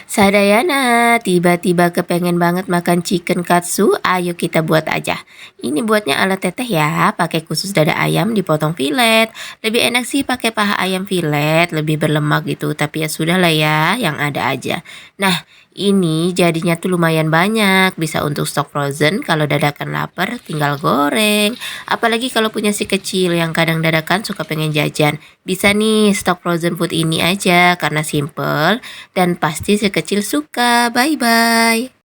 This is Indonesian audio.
Sadayana, tiba-tiba kepengen banget makan chicken katsu, ayo kita buat aja. Ini buatnya ala teteh ya, pakai khusus dada ayam dipotong filet. Lebih enak sih pakai paha ayam filet, lebih berlemak gitu, tapi ya sudah lah ya, yang ada aja. Nah, ini jadinya tuh lumayan banyak, bisa untuk stok frozen, kalau dadakan lapar tinggal goreng. Apalagi kalau punya si kecil yang kadang dadakan suka pengen jajan. Bisa nih stok frozen food ini aja, karena simple dan pasti si kecil suka. Bye-bye.